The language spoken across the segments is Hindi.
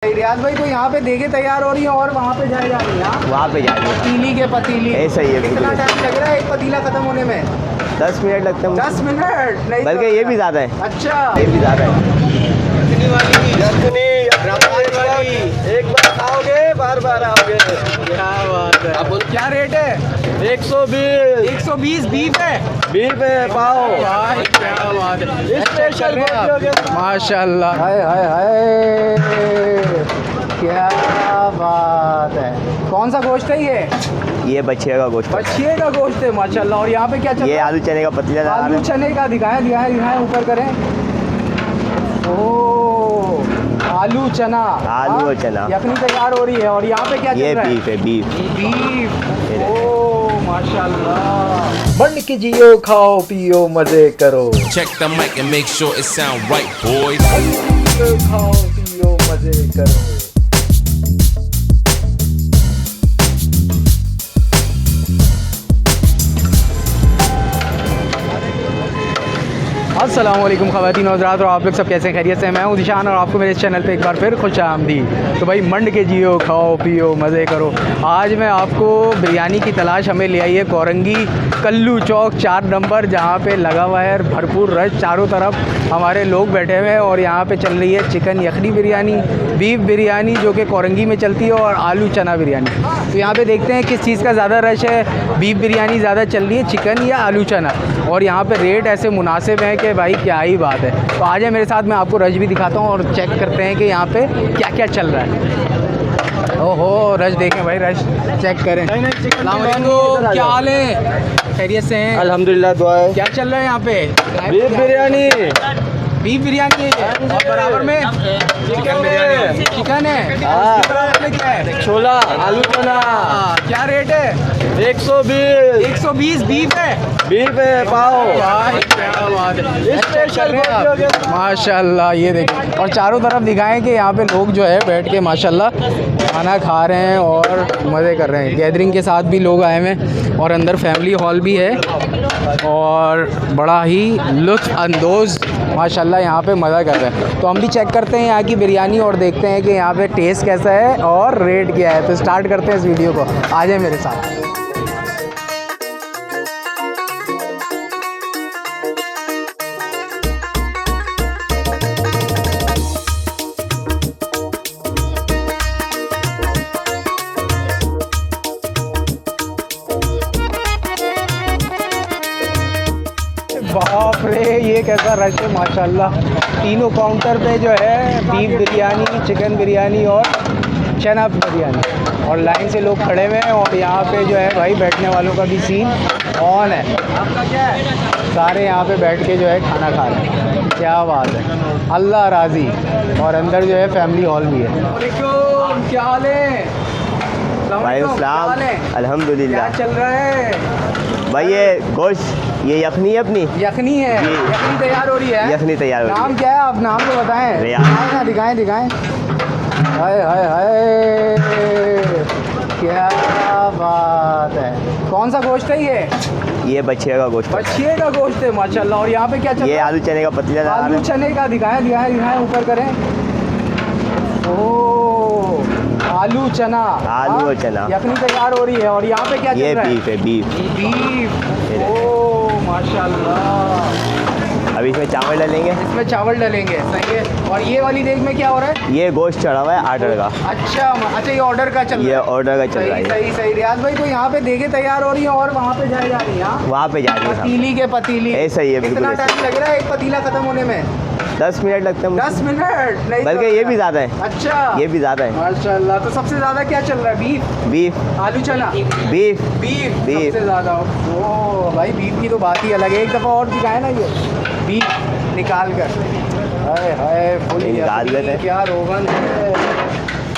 रियाज भाई तो यहाँ पे देखे तैयार हो रही है और वहाँ पे जाए जा रही है। वहाँ पे जा रही है पतीली के पतीली ऐसा ही है। कितना टाइम लग रहा है एक पतीला खत्म होने में? 10 मिनट लगते हैं। 10 मिनट नहीं, बल्कि ये भी ज़्यादा है। अच्छा ये भी ज़्यादा है। एक बार खाओगे बार बार आओगे। क्या बात है। अब क्या रेट है? 120 120 बीफ है। बीफ है पाओ। भाई क्या बात है। स्पेशल माशाल्लाह। हाय हाय हाय क्या बात है। कौन सा गोश्त है ये बच्चे का गोश्त। बछिए का गोश्त है माशाल्लाह। और यहाँ पे क्या चल ये रहा है? आलू चने का पतीला। आलू चने का दिखाएं ऊपर करें। ओह आलू चना। आलू और चना यखनी तैयार हो रही है। और यहाँ पे क्या चल ये रहा है? बीफ है। बीफ। ओह माशाल्लाह। बन के जियो खाओ पियो मजे करो। Check the mic and make sure it sound right, boys. खाओ पियो मजे करो। अस्सलाम वालेकुम ख़वातीन और हज़रात, और आप लोग सब कैसे हैं? खैरियत से? मैं हूं दिशान और आपको मेरे इस चैनल पे एक बार फिर खुश आमदीद। तो भाई मंड के जियो खाओ पियो मज़े करो। आज मैं आपको बिरयानी की तलाश हमें ले आई है कोरंगी कल्लू चौक 4 नंबर, जहां पे लगा हुआ है भरपूर रश। चारों तरफ हमारे लोग बैठे हुए हैं और यहाँ पर चल रही है चिकन यखनी बिरयानी, बीफ बिरयानी जो कि कोरंगी में चलती है, और आलू चना बिरयानी। तो यहाँ पर देखते हैं किस चीज़ का ज़्यादा रश है, बीफ बिरयानी ज़्यादा चल रही है, चिकन या आलू चना। और यहाँ पर रेट ऐसे मुनासिब हैं कि भाई क्या ही बात है। तो आ जाए मेरे साथ, मैं आपको रश भी दिखाता हूँ और चेक करते हैं कि यहाँ पे क्या क्या चल रहा है। ओहो रश देखें भाई, रश चेक करें। अस्सलाम वालेकुम, क्या हाल है? खैरियत से हैं? अल्हम्दुलिल्लाह दुआ है। क्या चल रहा है यहाँ पे? बीफ बिरयानी। बीफ बिरयानी है और बराबर में चिकन है। चिकन है। हाँ। उसके बराबर में क्या है? छोला आलू चना। क्या रेट है? 120 120 बीफ है। बीफ है पाओ। भाई क्या बात है। स्पेशल माशाल्लाह। ये देखिए, और चारों तरफ दिखाएं कि यहाँ पे लोग जो है बैठ के माशाल्लाह खाना खा रहे हैं और मज़े कर रहे हैं। गैदरिंग के साथ भी लोग आए हुए हैं और अंदर फैमिली हॉल भी है और बड़ा ही लुत्फ़ अंदोज़ माशाल्लाह यहाँ पे मज़ा कर रहे हैं। तो हम भी चेक करते हैं यहाँ की बिरयानी और देखते हैं कि यहाँ पे टेस्ट कैसा है और रेट क्या है। तो स्टार्ट करते हैं इस वीडियो को, आ जाए मेरे साथ। बाप रे ये कैसा रश है माशाल्लाह। तीनों काउंटर पे जो है बीफ बिरयानी, चिकन बिरयानी और चना बिरयानी, और लाइन से लोग खड़े हुए हैं। और यहाँ पे जो है भाई बैठने वालों का भी सीन ऑन है। आपका क्या है? सारे यहाँ पे बैठ के जो है खाना खा रहे हैं। क्या बात है, अल्लाह राज़ी। और अंदर जो है फैमिली हॉल भी है। क्या हाल है? अल्हम्दुलिल्लाह। क्या चल रहा है भाई ये गोश्त ये यखनी है अपनी। यखनी है। यखनी तैयार हो रही है। यखनी तैयार हो रही है। नाम क्या है? आप नाम तो बताएं। रियाज। दिखाएं। हाय हाय हाय क्या बात है। कौन सा गोश्त है ये बच्चे का गोश्त। बछिए का गोश्त है माशाल्लाह। और यहाँ पे क्या चल ये रहा है? आलू चने का पतीला। आलू चने का दिखाएं ऊपर करें। ओह आलू चना। आलू और चना यखनी तैयार हो रही है। और यहाँ पे क्या चल ये रहा है? बीफ है। बीफ। ओह माशाल्लाह। अभी इसमें चावल डालेंगे। इसमें चावल डालेंगे, सही है। और ये वाली देख में क्या हो रहा है? ये गोश्त चढ़ा हुआ है ऑर्डर का। अच्छा ये ऑर्डर का चल रहा है। ये ऑर्डर का चल रहा है। सही। रियाज भाई तो यहाँ पे देखे तैयार हो रही है और वहाँ पे जाए जा रही है। वहाँ पे जा रही है। पतीली के पतीली ऐसा ही है, बिल्कुल कितना ऐसा। टाइम लग रहा है एक पतीला खत्म होने में? 10 मिनट लगते हैं। 10 मिनट नहीं, बल्कि ये भी ज़्यादा है। अच्छा ये भी ज़्यादा है। माशाल्लाह। तो सबसे ज़्यादा क्या चल रहा है? बीफ। आलू चना। बीफ। बीफ सबसे ज़्यादा। ओ भाई बीफ की तो बात ही अलग है। एक दफ़ा और दिखाए ना ये बीफ निकाल कर। हाय हाय फुल निकाल लेते हैं। क्या रोगन है।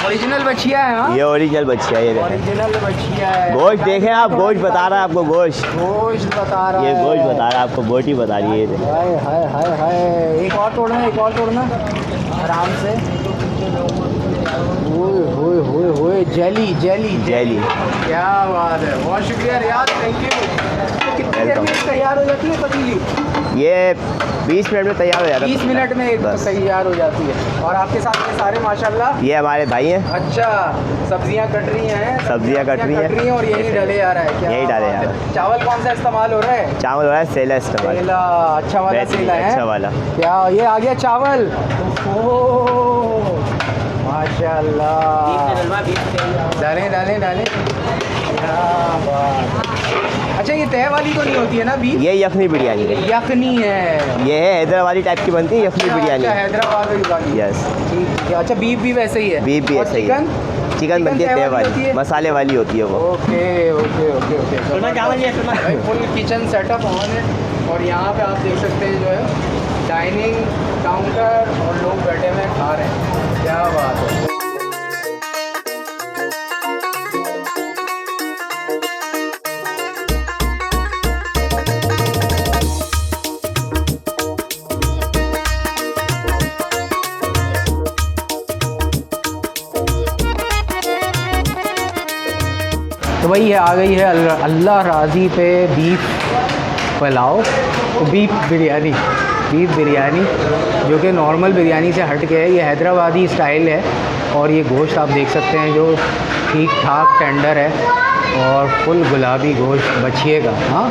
ओरिजिनल बछिया है। हाँ ये ओरिजिनल बच्चिया है। ये देखें। ओरिजिनल बछिया है। गोश्त देखें आप, गोश्त बता रहा है आपको। गोश्त बता रहा है। ये गोश्त बता रहा है आपको, बोटी बता रही है ये देखें। हाय हाय हाय हाय। एक और तोड़ना आराम से। ओए जेली। जेली। क्या बात है, बहुत शुक्रिया रियाज, थैंक यू। कितनी देर में तैयार हो जाती है पतीली? ये 20 मिनट में तैयार हो जाता है। 20 मिनट में एक बस। तैयार हो जाती है। और आपके साथ ये सारे माशाल्लाह। ये हमारे भाई हैं। अच्छा, सब्जियां कट रही हैं। सब्जियां कट रही हैं और यही डाले जा रहा है क्या? यही डाले जा रहा है। चावल कौन सा इस्तेमाल हो रहा है? चावल हो रहा है सेला इस्तेमाल। सेला, अच्छा वाला बेहतरीन, सेला है। अच्छा वाला। क्या ये आ गया चावल? ओह माशाल्लाह। डालें डालें डालें। क्या बात। अच्छा, ये तय वाली तो नहीं होती है ना बीफ? ये यखनी बिरयानी है। यखनी है। ये है हैदराबादी टाइप की बनती है यखनी बिरयानी। अच्छा, हैदराबाद वाली। यस। ठीक है। अच्छा, बीफ भी वैसे ही है? बीफ भी और ऐसा ही है। चिकन बनती है तय वाली, मसाले वाली होती है वो। Okay okay okay okay. भाई फुल किचन सेटअप ऑन है। और यहाँ पे आप देख सकते हैं जो है डाइनिंग काउंटर और लोग बैठे हुए खा रहे हैं। क्या बात है। तो भाई ये आ गई है अल्लाह राज़ी पे बीफ पुलाव, बीफ बिरयानी जो कि नॉर्मल बिरयानी से हट के है। ये हैदराबादी स्टाइल है। और ये गोश्त आप देख सकते हैं जो ठीक ठाक टेंडर है और फुल गुलाबी गोश्त बछिए का। हाँ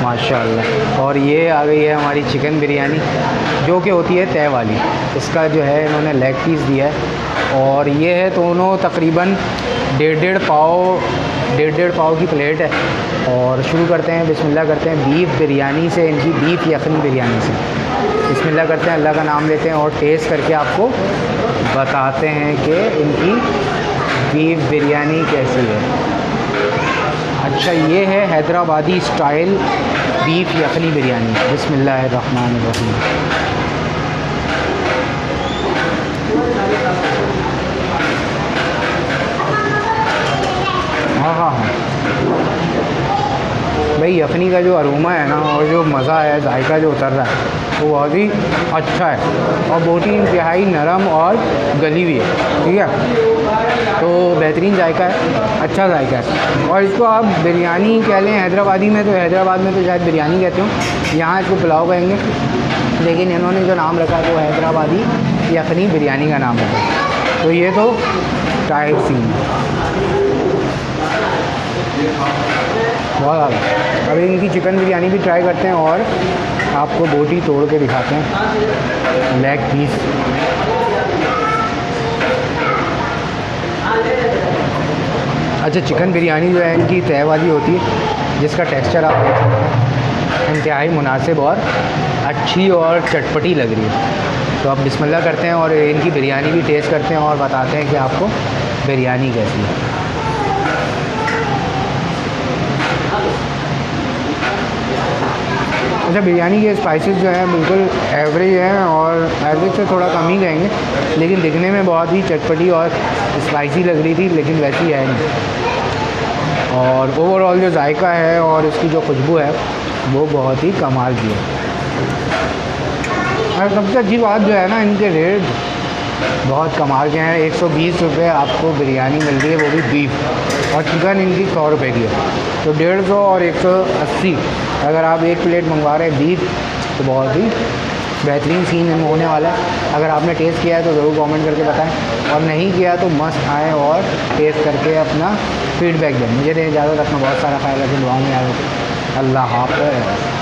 माशाल्लाह। और ये आ गई है हमारी चिकन बिरयानी जो कि होती है तय वाली। इसका जो है इन्होंने लेग पीस दिया है। और ये है दोनों तकरीबन डेढ़ पाव की प्लेट है। और शुरू करते हैं, बिस्मिल्लाह करते हैं बीफ बिरयानी से, इनकी बीफ यखनी बिरयानी से। बिस्मिल्लाह करते हैं, अल्लाह का नाम लेते हैं और टेस्ट करके आपको बताते हैं कि इनकी बीफ बिरयानी कैसी है। अच्छा, ये है हैदराबादी स्टाइल बीफ यखनी बिरयानी। बिस्मिल्लाहिर्रहमानिर्रहीम। हाँ भाई, यखनी का जो अरोमा है ना और जो मज़ा है, जायका जो उतर रहा है वो बहुत ही अच्छा है। और बोटी इंतहाई नरम और गली हुई है। ठीक है, तो बेहतरीन जायका है, अच्छा जायका है। और इसको आप बिरयानी कह लें हैदराबादी में, तो हैदराबाद में तो शायद बिरयानी कहते हो, यहाँ इसको पुलाव कहेंगे। लेकिन इन्होंने जो नाम रखा है वो हैदराबादी यखनी बिरयानी का नाम रखा है। तो ये तो टाइप सीन बहुत ज़्यादा। अभी इनकी चिकन बिरयानी भी ट्राई करते हैं और आपको बोटी तोड़ के दिखाते हैं, लेग पीस। अच्छा, चिकन बिरयानी जो है इनकी तय वाली होती है जिसका टेक्सचर आप देख सकते हैं, इंतहाई मुनासिब और अच्छी और चटपटी लग रही है। तो आप बिस्मिल्लाह करते हैं और इनकी बिरयानी भी टेस्ट करते हैं और बताते हैं कि आपको बिरयानी कैसी है। अच्छा, बिरयानी के स्पाइसेस जो हैं बिल्कुल एवरेज हैं और एवरेज से थोड़ा कम ही कहेंगे, लेकिन दिखने में बहुत ही चटपटी और स्पाइसी लग रही थी, लेकिन वैसी है नहीं। और ओवरऑल जो जायका है और इसकी जो खुशबू है वो बहुत ही कमाल की है। और सबसे अच्छी बात जो है ना, इनके रेट बहुत कमाल के हैं। 120 रुपये आपको बिरयानी मिल रही है, वो भी बीफ। और चिकन इनकी 100 रुपये की है। तो 150 और 180 अगर आप एक प्लेट मंगवा रहे हैं बीफ, तो बहुत ही बेहतरीन सीन होने वाला है। अगर आपने टेस्ट किया है तो ज़रूर कमेंट करके बताएं, और नहीं किया तो मस्त आएँ और टेस्ट करके अपना फीडबैक दें। मुझे दें इजाज़त, अपना बहुत सारा ख्याल रखें, दुआ में याद रखें। अल्लाह हाफ़िज़।